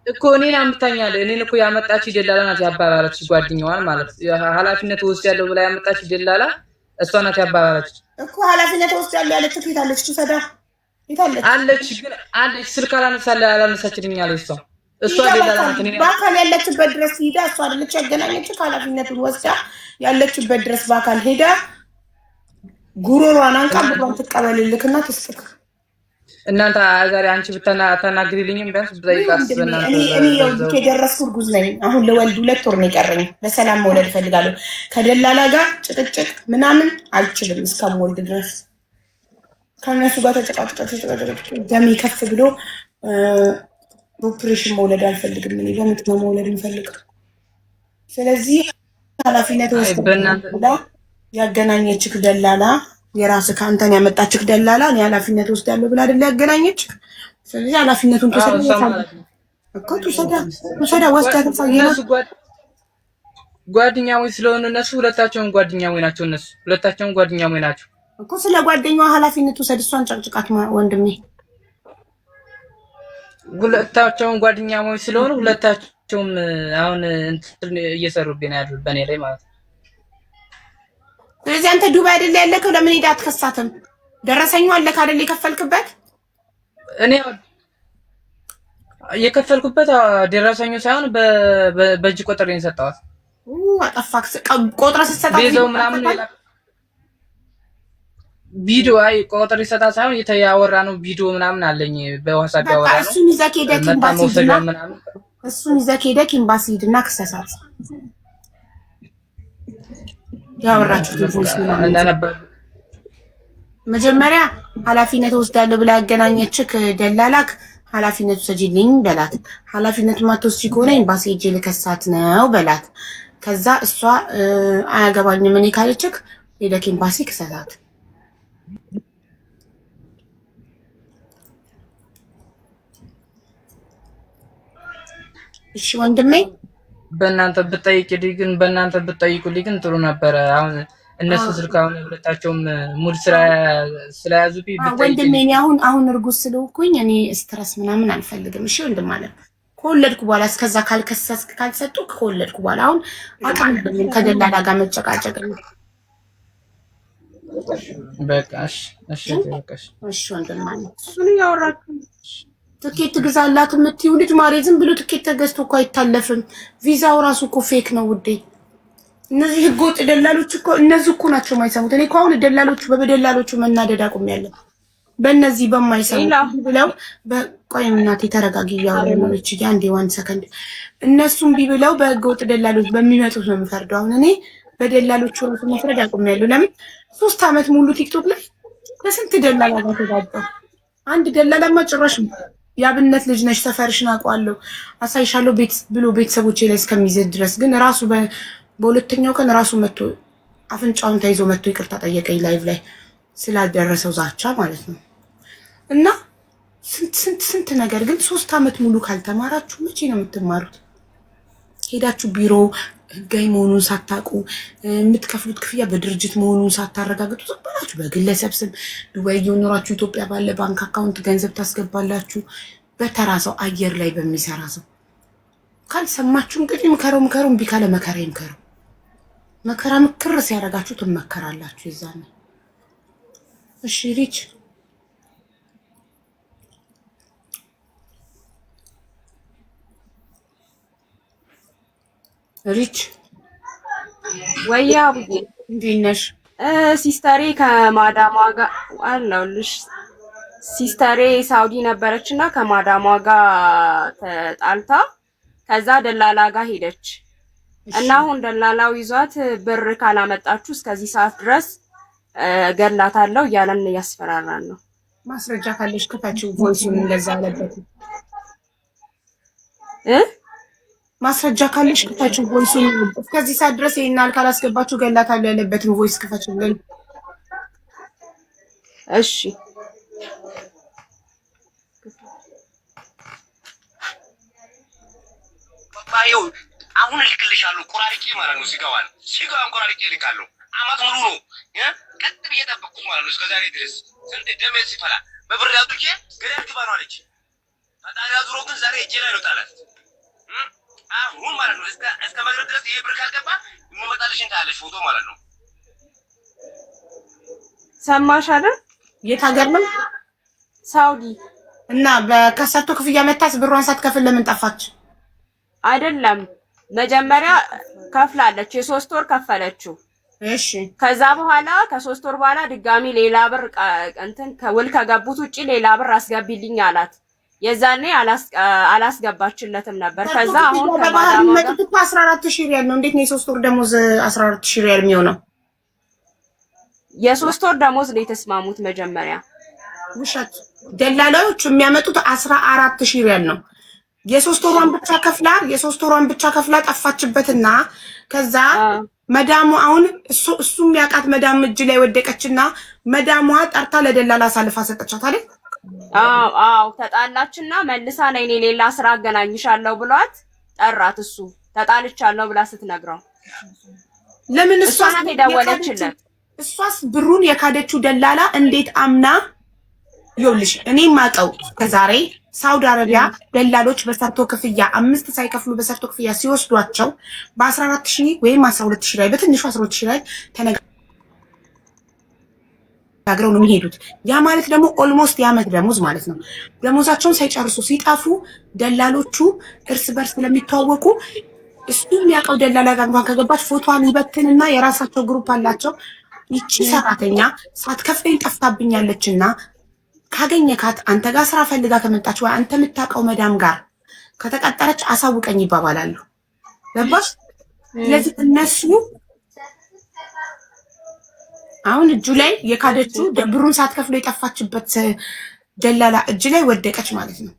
እኮ። እኔን አምጣኛለ እኔን እኮ ያመጣች ደላላ ናት ያባባለች ጓደኛዋን ማለት ኃላፊነት ውስጥ ያለው ብላ ያመጣች ደላላ እሷ ናት ያባባለች እኮ። ኃላፊነት ውስጥ ያለው ያለች ትሄዳለች ትሰዳ አለች ግን አለች ስልክ አላነሳችልኝ አለች እሷ ደላላ ናት። እኔ በአካል ያለችበት ድረስ ሄዳ እሷ አይደለች ያገናኘችው። ኃላፊነቱን ወስዳ ያለችበት ድረስ በአካል ሄዳ ጉሮሯን አንቃ ብሏን ትቀበልልክና ትስጥክ። እናንተ ዛሬ አንቺ ብታናግሪልኝም ቢያንስ ብጠይቃስ በእናንተ እኔ የደረስኩ እርጉዝ ነኝ። አሁን ለወልድ 2 ወር ነው የቀረኝ። በሰላም መውለድ እፈልጋለሁ። ከደላላ ጋር ጭቅጭቅ ምናምን አልችልም እስከምወልድ ድረስ። ከእነሱ ጋር ተጨቃጭቃ ደሜ ከፍ ብሎ ኦፕሬሽን መውለድ አልፈልግም። እኔ በምጥ ነው መውለድ የምፈልገው። ስለዚህ ኃላፊነት ወስዳ ያገናኘችክ ደላላ የራስህ ከአንተን ያመጣችክ ደላላ እኔ ኃላፊነት ወስዳለሁ ብላ አይደል ያገናኘችክ። ስለዚህ ኃላፊነቱን ተሰዳ ወስዳ ጓደኛሞች ስለሆኑ እነሱ ሁለታቸውም ጓደኛሞች ናቸው። እነሱ ሁለታቸውም ጓደኛሞች ናቸው እኮ። ስለ ጓደኛዋ ኃላፊነት ወሰድ። እሷን ጨቅጭቃት ወንድሜ። ሁለታቸውም ጓደኛሞች ስለሆኑ ሁለታቸውም አሁን እየሰሩብኝ ነው ያሉት በእኔ ላይ ማለት ነው። ስለዚህ አንተ ዱባይ አይደል ያለከው? ለምን ሄዳ አትከሳትም? ደረሰኙ አለክ አይደል የከፈልክበት? እኔ የከፈልኩበት ደረሰኙ ሳይሆን በእጅ ቆጥሬ ነው የሰጠኋት። አጠፋክ። ቆጥረህ ስትሰጣት ቤዛው ምናምን ቪዲዮ ቆጥሬ ሰጣት ሳይሆን ያወራ ነው ቪዲዮ ምናምን አለኝ በዋትስአፕ ያወራ ነው። እሱን ይዘህ ሄደህ ኤምባሲ ሂድና ክሰሳት። ያወራችሁት ቮይስ ነበር። መጀመሪያ ኃላፊነት ወስዳለሁ ብላ ያገናኘችክ ደላላክ ኃላፊነቱ ሰጂልኝ በላት። ኃላፊነቱ ማትወስጂ ከሆነ ኤምባሲ ሄጄ ልከሳት ነው በላት። ከዛ እሷ አያገባኝም እኔ ካለችክ ሄደክ ኤምባሲ ክሰሳት። እሺ ወንድሜ በእናንተ ብትጠይቁልኝ ግን ጥሩ ነበረ። አሁን እነሱ ስልክ አሁን ሁለታቸውም ሙድ ስለያዙብኝ ወንድሜ እኔ አሁን እርጉዝ ስለሆንኩኝ እኔ ስትረስ ምናምን አልፈልግም። እሺ ወንድም ማለት ከወለድኩ በኋላ እስከዛ ካልከሰስክ ካልሰጡ ከወለድኩ በኋላ አሁን አቅም ከደላላ ጋር መጨቃጨቅ ነው። በቃ እሺ ወንድም ማለት እሱን ያወራችሁ ትኬት ግዛላት የምትይው ልጅ ማሬ ዝም ብሎ ትኬት ተገዝቶ እኮ አይታለፍም። ቪዛው ራሱ እኮ ፌክ ነው ውዴ። እነዚህ ህገወጥ ደላሎች እኮ እነዚህ እኮ ናቸው የማይሰሙት። እኔ እኮ አሁን በደላሎቹ መናደድ አቁሜያለሁ። በእነዚህ በማይሰሙት ብለው ቆይ እናቴ ተረጋጊ እያወራች አንዴ 1 ሰከንድ። እነሱም ቢብለው በህገወጥ ደላሎች በሚመጡት ነው የምፈርደው። አሁን እኔ በደላሎቹ ራሱ መፍረድ አቁሜያለሁ። ለምን 3 ዓመት ሙሉ ቲክቶክ ላይ በስንት ደላላ ጋር ተጋጨሁ። አንድ ደላላማ ጭራሽ የአብነት ልጅ ነሽ ሰፈርሽን አውቀዋለሁ አሳይሻለሁ ብሎ ቤተሰቦቼ ላይ እስከሚይዘት ድረስ ግን ራሱ በሁለተኛው ቀን ራሱ መጥቶ አፍንጫውን ተይዞ መጥቶ ይቅርታ ጠየቀኝ ላይቭ ላይ ስላደረሰው ዛቻ ማለት ነው። እና ስንት ነገር ግን 3 ዓመት ሙሉ ካልተማራችሁ መቼ ነው የምትማሩት? ሄዳችሁ ቢሮ ህጋዊ መሆኑን ሳታውቁ የምትከፍሉት ክፍያ በድርጅት መሆኑን ሳታረጋግጡ ዝም ብላችሁ በግለሰብ ስም ዱባይ እየኖራችሁ ኢትዮጵያ ባለ ባንክ አካውንት ገንዘብ ታስገባላችሁ። በተራ ሰው አየር ላይ በሚሰራ ሰው ካልሰማችሁ እንግዲህ ምከረው እምቢ ካለ መከራ ይምከረው። መከራ ምክር ሲያደርጋችሁ ትመከራላችሁ ይዛነ። እሺ ሪች ወያ ቡዬ እንዴት ነሽ? ሲስተሬ ከማዳሟ ጋር አለሁልሽ። ሲስተሬ ሳውዲ ነበረችና ከማዳሟ ጋር ተጣልታ ከዛ ደላላ ጋር ሄደች እና አሁን ደላላው ይዟት ብር ካላመጣችሁ እስከዚህ ሰዓት ድረስ ገላታለሁ እያለን እያስፈራራን ነው። ማስረጃ ካለሽ ክፈችው። ቮይሱን እንደዛ አለበት ማስረጃ ካለሽ ክፈችው። ቮይሱን እስከዚህ ሰዓት ድረስ ይሄን ካላስገባችሁ ገላታለሁ ያለበትን ቮይስ ክፈችው። እሺ ባዩ አሁን ልክልሻለሁ። ቆራርጬ ማለት ነው። ሲጋዋን ቆራርጬ ልካለሁ። አመት ሙሉ ነው ቀጥ ብዬ ጠበቅኩት ማለት ነው። እስከዛሬ ድረስ ስንት ደም ሲፈላ በብር ያጡቼ ገደል ግባ ነው አለች። ፈጣሪ አዙሮ ግን ዛሬ እጄ ላይ ነው ጣላት። አሁን ማለት ነው እስከ መግረድ ድረስ ይሄ ብር ካልገባ የሚመጣልሽን ታያለሽ ፎቶ ማለት ነው። ሰማሽ አይደል? የት ሀገር ነው? ሳውዲ። እና በከሰርቶ ክፍያ መታስ ብሯን ሳትከፍል ለምን ጠፋች? አይደለም መጀመሪያ ከፍላለች። የ3 ወር ከፈለችው። እሺ ከዛ በኋላ ከ3 ወር በኋላ ድጋሚ ሌላ ብር እንትን ከውል ከገቡት ውጪ ሌላ ብር አስገቢልኝ አላት። የዛኔ አላስገባችለትም ነበር። ከዛ አሁን ከባህር መጥቶ 14000 ሪያል ነው። እንዴት ነው የ3 ወር ደሞዝ 14000 ሪያል የሚሆነው? የ3 ወር ደሞዝ ነው የተስማሙት መጀመሪያ። ውሸት። ደላላዮች የሚያመጡት 14000 ሪያል ነው። የ3 ወሯን ብቻ ከፍላ ጠፋችበትና ከዛ መዳሙ አሁን እሱ የሚያውቃት መዳም እጅ ላይ ወደቀችና መዳሟ ጠርታ ለደላላ አሳልፋ ሰጠቻት አይደል? አዎ ተጣላችና መልሳ ነይ እኔ ሌላ ስራ አገናኝሻለሁ ብሏት ጠራት። እሱ ተጣልቻለሁ ብላ ስትነግረው ለምን እሷ ናት የደወለችለት። እሷስ ብሩን የካደችው ደላላ እንዴት አምና? ይኸውልሽ እኔ ማቀው ከዛሬ ሳውዲ አረቢያ ደላሎች በሰርቶ ክፍያ 5 ሳይከፍሉ በሰርቶ ክፍያ ሲወስዷቸው በ14000 ወይም 12000 ላይ በትንሹ 12000 ላይ ተነጋግረው ነው የሚሄዱት። ያ ማለት ደግሞ ኦልሞስት የዓመት ደሞዝ ማለት ነው። ደሞዛቸውን ሳይጨርሱ ሲጣፉ ደላሎቹ እርስ በርስ ስለሚተዋወቁ እሱ የሚያውቀው ደላላ ጋር እንኳን ከገባች ፎቶዋን ይበትንና የራሳቸው ግሩፕ አላቸው። ይቺ ሰራተኛ ሳትከፍለኝ ጠፍታብኛለችና ካገኘካት አንተ ጋር ስራ ፈልጋ ከመጣች ወይ አንተ የምታውቀው መዳም ጋር ከተቀጠረች አሳውቀኝ ይባባላሉ። ገባሽ? ስለዚህ እነሱ አሁን እጁ ላይ የካደችው ብሩን ሳትከፍሎ የጠፋችበት ደላላ እጅ ላይ ወደቀች ማለት ነው።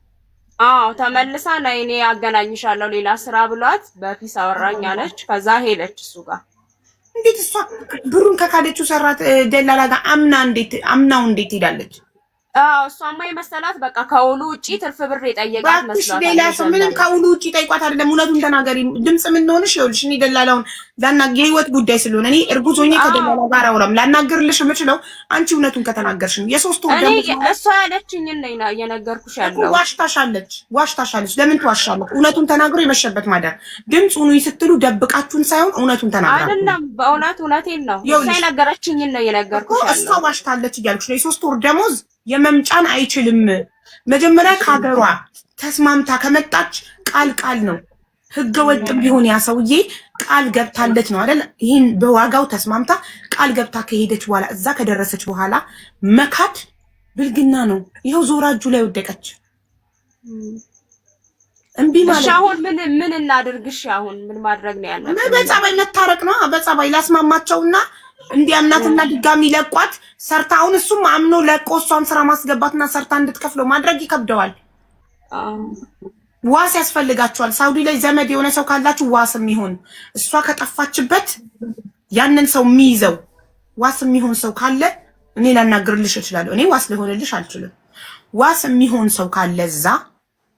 ተመልሳ ነይ እኔ አገናኝሻለሁ ሌላ ስራ ብሏት በፊስ አወራኝ አለች። ከዛ ሄደች እሱ ጋር። እንዴት እሷ ብሩን ከካደችው ሰራት ደላላ ጋር አምናው እንዴት ሄዳለች? እሷማ የመሰላት በቃ ከውሉ ውጪ ትርፍ ብር የጠየቃት መስሏታል። ሌላ ሰው ምንም ከውሉ ውጪ ጠይቋት አይደለም። እውነቱን ተናገሪ። ድምጽ ምን ሆነሽ? ይኸውልሽ እኔ ደላላውን የህይወት ጉዳይ ስለሆነ እኔ እርጉዝ ሆኜ ከደላላ ጋር አውራም ላናገርልሽ የምችለው አንቺ እውነቱን ከተናገርሽ ነው። የ3 ወር ደሞዝ እሷ ያለችኝን ነው እየነገርኩሽ ያለው። ዋሽታሻለች። ለምን ትዋሻለች? እውነቱን ተናግሮ የመሸበት ማደር ድምጹን ስትሉ ደብቃችሁን ሳይሆን እውነቱን ተናግራ አይደለም። በእውነት እውነቴን ነው። እሷ የነገረችኝን ነው እየነገርኩሽ ያለው። እሷ ዋሽታለች እያልኩሽ ነው። የ3 ወር ደሞዝ የመምጫን አይችልም። መጀመሪያ ከሀገሯ ተስማምታ ከመጣች ቃል ነው። ህገ ወጥም ቢሆን ያ ሰውዬ ቃል ገብታለት ነው አይደል? ይህን በዋጋው ተስማምታ ቃል ገብታ ከሄደች በኋላ እዛ ከደረሰች በኋላ መካድ ብልግና ነው። ይኸው ዞራ እጁ ላይ ወደቀች። እምቢ ማለት አሁን ምን እናድርግሽ? አሁን ምን ማድረግ ነው ያለብን? በጸባይ መታረቅ ነው። በጸባይ ላስማማቸውና እንዲያምናትና ድጋሚ ለቋት ሰርታ አሁን እሱም አምኖ ለቆ እሷን ስራ ማስገባትና ሰርታ እንድትከፍለው ማድረግ ይከብደዋል። ዋስ ያስፈልጋቸዋል። ሳውዲ ላይ ዘመድ የሆነ ሰው ካላችሁ ዋስ የሚሆን እሷ ከጠፋችበት ያንን ሰው የሚይዘው ዋስ የሚሆን ሰው ካለ እኔ ላናግርልሽ እችላለሁ። እኔ ዋስ ሊሆንልሽ አልችልም። ዋስ የሚሆን ሰው ካለ እዛ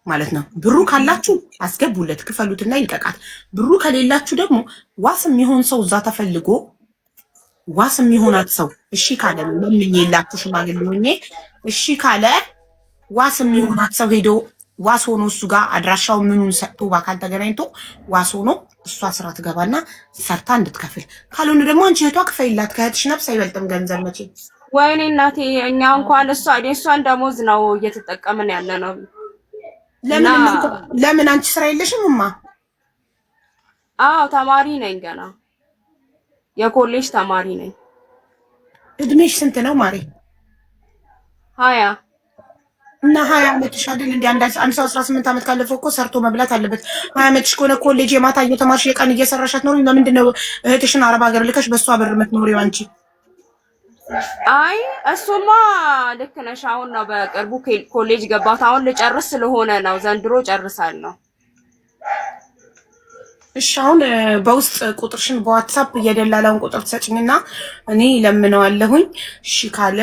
ማለት ነው። ብሩ ካላችሁ አስገቡለት፣ ክፈሉትና ይልቀቃት። ብሩ ከሌላችሁ ደግሞ ዋስ የሚሆን ሰው እዛ ተፈልጎ ዋስ የሚሆናት ሰው እሺ ካለ ለምን የላችሁ ሽማግሌ ሆኜ እሺ ካለ ዋስ የሚሆናት ሰው ሄዶ ዋስ ሆኖ እሱ ጋር አድራሻው ምኑን ሰጥቶ ባካል ተገናኝቶ ዋስ ሆኖ እሷ ስራ ትገባና ሰርታ እንድትከፍል። ካልሆነ ደግሞ አንቺ እህቷ ክፈይላት። ከእህትሽ ነፍስ አይበልጥም ገንዘብ መቼ። ወይኔ እናቴ እኛ እንኳን እሷን ደሞዝ ነው እየተጠቀምን ያለ ነው። ለምን አንቺ ስራ የለሽም እማ? ተማሪ ነኝ ገና የኮሌጅ ተማሪ ነኝ። እድሜሽ ስንት ነው ማሬ? 20 እና 20 ዓመትሽ አይደል? እንደ አንድ ሰው 18 ዓመት ካለፈው እኮ ሰርቶ መብላት አለበት። 20 ዓመትሽ ከሆነ ኮሌጅ የማታ እየተማርሽ የቀን እየሰራሻት ነው። ለምንድን ነው እህትሽን አረብ ሀገር ልከሽ በሷ ብር የምትኖሪው አንቺ? አይ እሱማ ልክ ነሽ። አሁን ነው በቅርቡ ኮሌጅ ገባሁት። አሁን ልጨርስ ስለሆነ ነው። ዘንድሮ ጨርሳለሁ። እሺ አሁን በውስጥ ቁጥርሽን በዋትሳፕ የደላላውን ቁጥር ትሰጭኝና እኔ ለምነዋለሁኝ። እሺ ካለ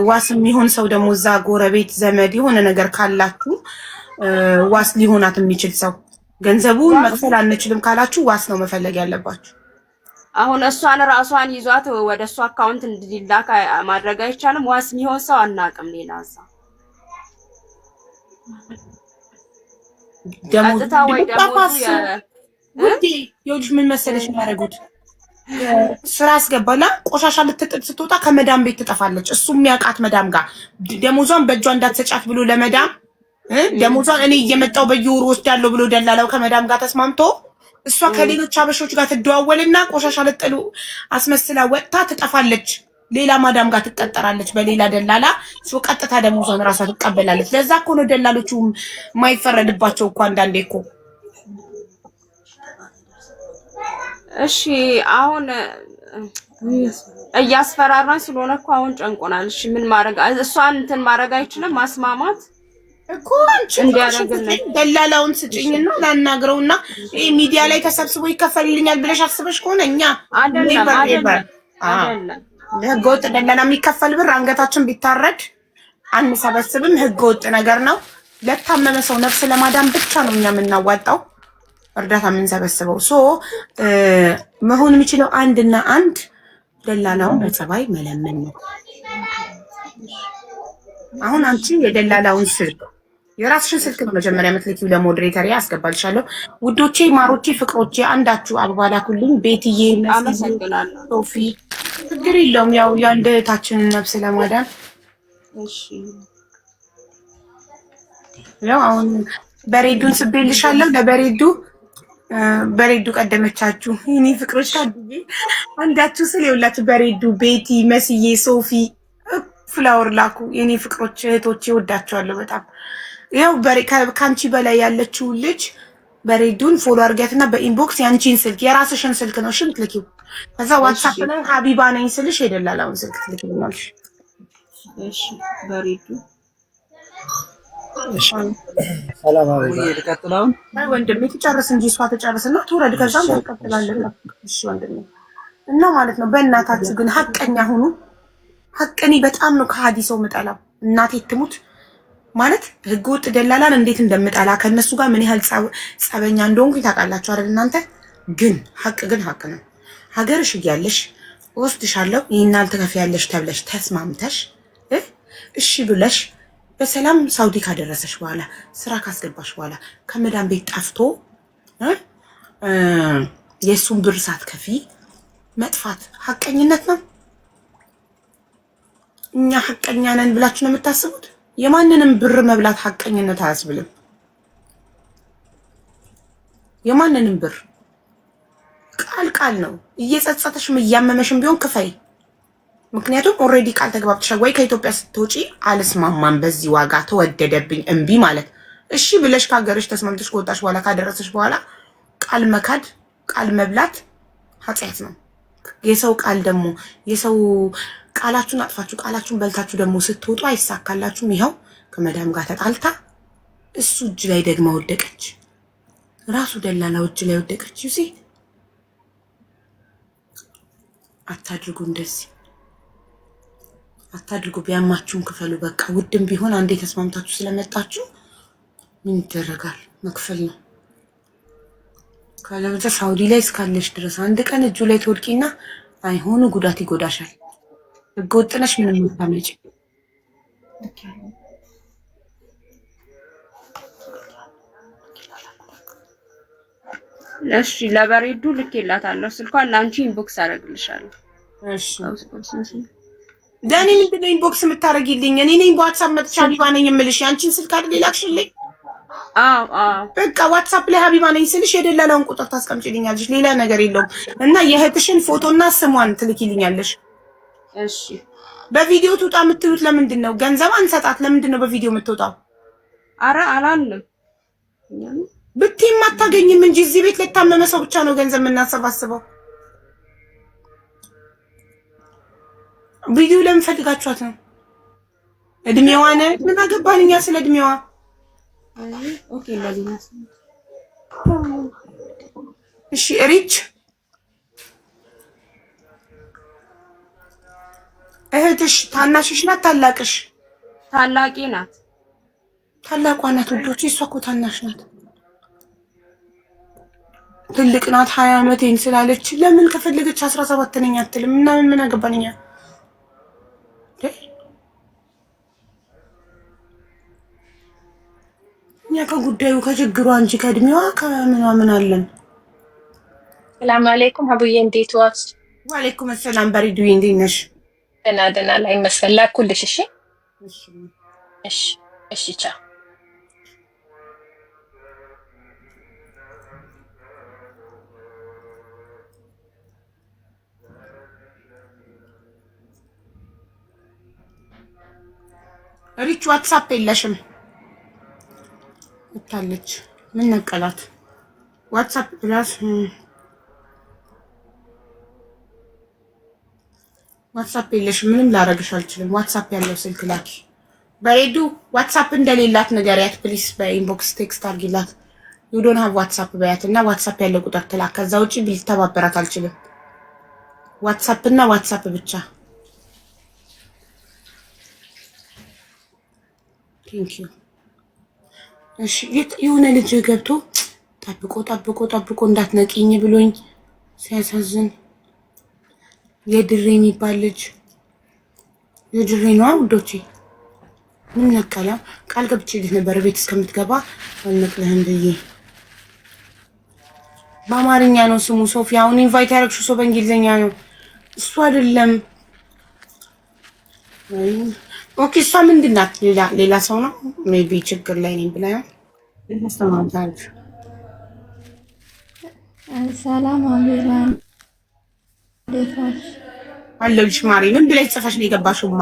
ዋስ የሚሆን ሰው ደግሞ እዛ ጎረቤት ዘመድ የሆነ ነገር ካላችሁ ዋስ ሊሆናት የሚችል ሰው ገንዘቡን መክፈል አንችልም ካላችሁ ዋስ ነው መፈለግ ያለባችሁ። አሁን እሷን ራሷን ይዟት ወደ እሷ አካውንት እንዲላክ ማድረግ አይቻልም? ዋስ የሚሆን ሰው አናውቅም። ሌላ እዛ ቀጥታ ወይ ደግሞ ውዴ ይኸውልሽ ምን መሰለሽ የሚያደርጉት ስራ አስገባና ቆሻሻ ልትጥል ስትወጣ ከመዳም ቤት ትጠፋለች። እሱ የሚያውቃት መዳም ጋር ደሞዟን በእጇ እንዳትሰጫት ብሎ ለመዳም ደሞዟን እኔ እየመጣው በየወሩ ወስዳለሁ ብሎ ደላላው ከመዳም ጋር ተስማምቶ እሷ ከሌሎች አበሾች ጋር ትደዋወልና ቆሻሻ ለጠሉ አስመስላ ወጥታ ትጠፋለች። ሌላ ማዳም ጋር ትቀጠራለች በሌላ ደላላ ሶ ቀጥታ ደሞዟን ራሷ ትቀበላለች። ለዛ እኮ ነው ደላሎቹ የማይፈረድባቸው እኮ አንዳንዴ እኮ። እሺ አሁን እያስፈራራን ስለሆነ እኮ አሁን ጨንቆናል። እሺ ምን ማድረግ እሷን እንትን ማድረግ አይችልም ማስማማት እኮ ደላላውን ስጭኝና ላናግረውና ይሄ ሚዲያ ላይ ተሰብስቦ ይከፈልልኛል ብለሽ አስበሽ ከሆነ እኛ አይደለም ህገወጥ ደላላ የሚከፈል ብር አንገታችን ቢታረድ አንሰበስብም። ህገወጥ ነገር ነው። ለታመመ ሰው ነፍስ ለማዳን ብቻ ነው እኛ የምናዋጣው እርዳታ የምንሰበስበው። ሶ መሆን የሚችለው አንድና አንድ ደላላውን በጸባይ መለመን ነው። አሁን አንቺ የደላላውን ስልክ የራስሽን ስልክ ነው መጀመሪያ የምትልኪው ለሞዴሬተር ያስገባልሻለሁ። ውዶቼ፣ ማሮቼ፣ ፍቅሮቼ አንዳችሁ አበባ ላኩልኝ። ቤትዬ፣ አመሰግናለሁ። ሶፊ ችግር የለውም ያው የአንድ እህታችንን ነፍስ ለማዳን እሺ። ያው አሁን በሬዱን ስቤልሻለሁ። ለበሬዱ በሬዱ ቀደመቻችሁ እኔ ፍቅሮች ታድዬ አንዳችሁ ስለ ይውላችሁ በሬዱ ቤቲ፣ መስዬ፣ ሶፊ ፍላወር ላኩ የኔ ፍቅሮች እህቶቼ ወዳቸዋለሁ በጣም። ያው ከአንቺ በላይ ያለችው ልጅ በሬዱን ፎሎ አድርጊያትና በኢንቦክስ ያንቺን ስልክ የራስሽን ስልክ ነው ሽም ትልኪው። ከዛ ዋትስአፕ ላይ ሀቢባ ነኝ ስልሽ የደላላውን ስልክ ትልኪልኛለሽ። እሺ በሬዱ ሰላም አለይኩም ወንድሜ ትጨርስ እንጂ እሷ ትጨርስና ትውረድ። ከዛም ትቀጥላለህ። እሺ ወንድሜ እና ማለት ነው በእናታችሁ ግን ሀቀኛ ሁኑ። ሀቅኒ በጣም ነው ከሀዲ ሰው ምጠላው። እናቴ ትሙት ማለት ህገወጥ ደላላን እንዴት እንደምጠላ ከነሱ ጋር ምን ያህል ጸበኛ እንደሆንኩ ታውቃላችሁ አይደል እናንተ። ግን ሀቅ ነው። ሀገርሽ እያለሽ ወስድሻለሁ ይሄን አልተከፍያለሽ ተብለሽ ተስማምተሽ እሺ ብለሽ በሰላም ሳውዲ ካደረሰሽ በኋላ ስራ ካስገባሽ በኋላ ከመዳን ቤት ጠፍቶ የሱን ብር ሳትከፊ መጥፋት ሀቀኝነት ነው? እኛ ሀቀኛ ነን ብላችሁ ነው የምታስቡት? የማንንም ብር መብላት ሀቀኝነት አያስብልም። የማንንም ብር ቃል ነው። እየጸጸተሽም እያመመሽም ቢሆን ክፈይ። ምክንያቱም ኦልሬዲ ቃል ተግባብተሻል። ወይ ከኢትዮጵያ ስትወጪ አልስማማም በዚህ ዋጋ ተወደደብኝ እምቢ ማለት እሺ ብለሽ ከሀገርሽ ተስማምተሽ ከወጣሽ በኋላ ካደረሰሽ በኋላ ቃል መካድ ቃል መብላት ኃጢአት ነው። የሰው ቃል ደግሞ የሰው ቃላችሁን አጥፋችሁ ቃላችሁን በልታችሁ ደግሞ ስትወጡ አይሳካላችሁም። ይኸው ከመዳም ጋር ተጣልታ እሱ እጅ ላይ ደግማ ወደቀች። ራሱ ደላላው እጅ ላይ ወደቀች። ይሲ አታድርጉ፣ እንደዚህ አታድርጉ። ቢያማችሁም ክፈሉ። በቃ ውድም ቢሆን አንዴ ተስማምታችሁ ስለመጣችሁ ምን ይደረጋል መክፈል ነው። ካለበለዚያ ሳውዲ ላይ እስካለሽ ድረስ አንድ ቀን እጁ ላይ ትወድቂና አይሆኑ ጉዳት ይጎዳሻል። ህገወጥ ነሽ ምንም የምታመጪ። እሺ ለበሬዱ ልኬላታለሁ ስልኳን ለአንቺ ኢንቦክስ አደርግልሻለሁ። እሺ ዳኒ ምንድን ነው ኢንቦክስ የምታደርጊልኝ? እኔ ነኝ በዋትስአፕ መጥቻ ሀቢባ ነኝ የምልሽ። ያንቺን ስልክ አይደል ላክሽልኝ? አዎ በቃ ዋትስአፕ ላይ ሀቢባ ነኝ ስልሽ የደላላውን ቁጥር ታስቀምጪልኛለሽ። ሌላ ነገር የለውም። እና የእህትሽን ፎቶና ስሟን ትልኪልኛለሽ። እሺ በቪዲዮ ትውጣ የምትሉት ለምንድን ነው? ገንዘብ አንሰጣት ለምንድን ነው በቪዲዮ የምትወጣው? አረ አላልንም ብትይም አታገኝም እንጂ እዚህ ቤት ለታመመ ሰው ብቻ ነው ገንዘብ የምናሰባስበው። ቪዲዮ ለምን ፈልጋችኋት ነው? እድሜዋን ምን አገባን እኛ ስለ እድሜዋ? ኦኬ ለሊና እሺ ሪች እህትሽ ታናሽሽ ናት ታላቅሽ? ታላቂ ናት። ታላቋ ናት ውዶች። እሷ እኮ ታናሽ ናት። ትልቅ ናት 20 ዓመቴን ስላለች ለምን ከፈለገች 17 ነኝ አትልም? እና ምን አገባን እኛ? እኛ ከጉዳዩ ከችግሯ እንጂ ከእድሜዋ ከምናምን አለን። ሰላም አለይኩም ሀቡዬ፣ እንዴት ዋልሽ? ወአለይኩም ሰላም በሪዱዬ፣ እንዴት ነሽ? ደህና ላይ መስፈል ላኩልሽ። እሺ እሺ ቻው። ሪች ዋትሳፕ የለሽም እታለች። ምን ነቀላት? ዋትሳፕ ፕላስ ዋትሳፕ የለሽም። ምንም ላረግሽ አልችልም። ዋትሳፕ ያለው ስልክ ላኪ። በሬዱ ዋትሳፕ እንደሌላት ንገሪያት ፕሊስ። በኢንቦክስ ቴክስት አድርጊላት። ዩ ዶንት ሃቭ ዋትሳፕ በያት እና ዋትሳፕ ያለው ቁጥር ትላክ። ከዛ ውጪ ልተባበራት አልችልም። ዋትሳፕ እና ዋትሳፕ ብቻ። ቴንክ ዩ። እሺ የሆነ ልጅ ገብቶ ጠብቆ እንዳትነቂኝ ብሎኝ ሲያሳዝን። የድሬ የሚባል ልጅ የድሬ ነው ውዶቼ። ምን ነቀላ? ቃል ገብቼልሽ ነበር ቤት እስከምትገባ አልነቅልህም ብዬ። በአማርኛ ነው ስሙ ሶፊያ። አሁን ኢንቫይት ያደረግሽው ሰው በእንግሊዝኛ ነው። እሱ አይደለም። ኦኬ እሷ ምንድን ናት? ሌላ ሰው ነው። ሜቢ ችግር ላይ ነኝ ብላ ያስተማታል። ሰላም አለይኩም። አለሁልሽ ማሪ። ምን ብለሽ ጽፈሽ ነው የገባሽውማ?